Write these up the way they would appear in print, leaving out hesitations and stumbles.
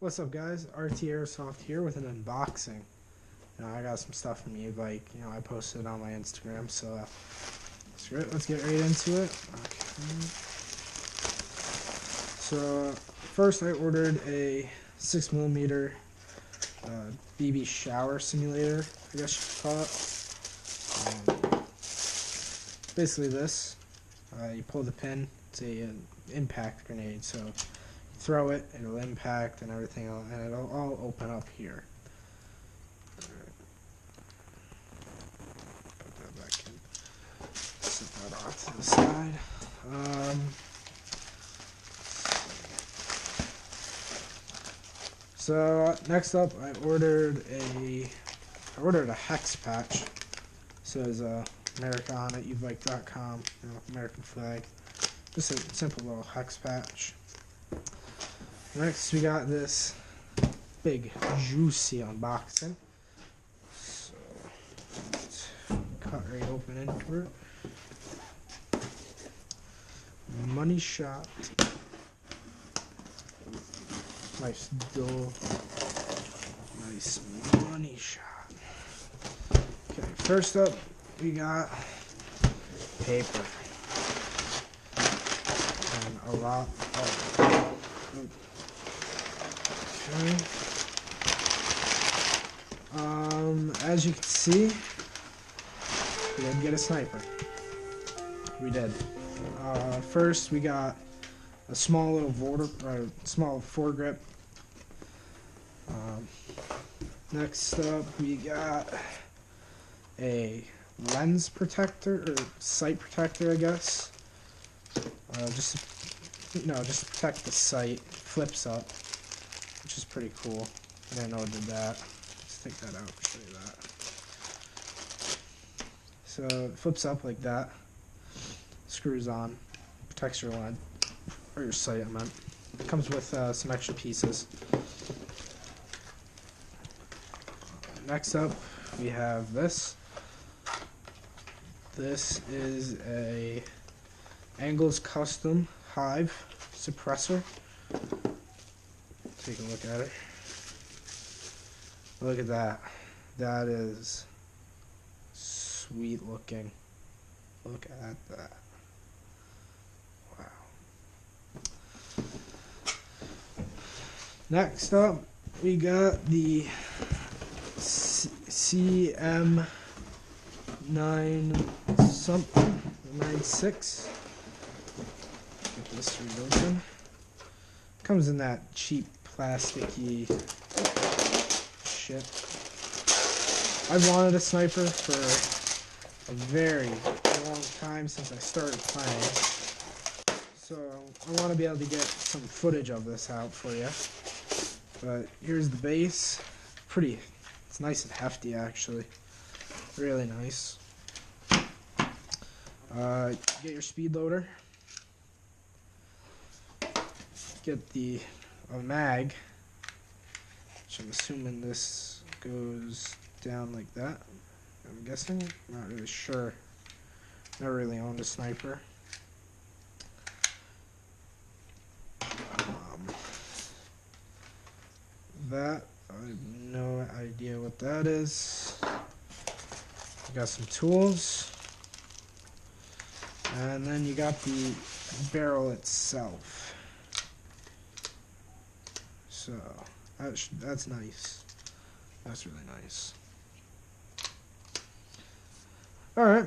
What's up, guys? RT Airsoft here with an unboxing. I got some stuff from Evike. I posted it on my Instagram, so let's get right into it. Okay. So first, I ordered a 6mm BB shower simulator, I guess you could call it. Basically, this you pull the pin. It's an impact grenade, so throw it, it'll impact and everything, and it'll all open up here. Put that back in. Set that off to the side. So next up, I ordered a hex patch. It says America on it, Evike.com, American flag. Just a simple little hex patch. Next, we got this big, juicy unboxing. So, let's cut right open into it. Money shot. Nice dull. Nice money shot. Okay, first up, we got paper. And a lot of as you can see, we did get a sniper. We did. First, we got a small little small foregrip. Next up, we got a lens protector or sight protector, I guess. Just to protect the sight. Flips up, which is pretty cool. I didn't know it did that. Let's take that out and show you that. So it flips up like that. Screws on. Protects your lens. Or your sight, I meant. It comes with some extra pieces. Next up, we have this. This is a Angles Custom Hive suppressor. Take a look at it. Look at that. That is sweet looking. Look at that. Wow. Next up, we got the CM9 something, 96. Get this reopened. Comes in that cheap plasticky shit. I've wanted a sniper for a very long time, since I started playing. So I want to be able to get some footage of this out for you. But here's the base. It's nice and hefty, actually. Really nice. Get your speed loader. Get a mag, which I'm assuming this goes down like that. I'm guessing. Not really sure. Never really owned a sniper. That, I have no idea what that is. Got some tools. And then you got the barrel itself. So, that's nice. That's really nice. Alright.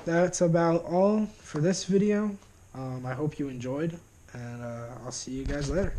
That's about all for this video. I hope you enjoyed. And I'll see you guys later.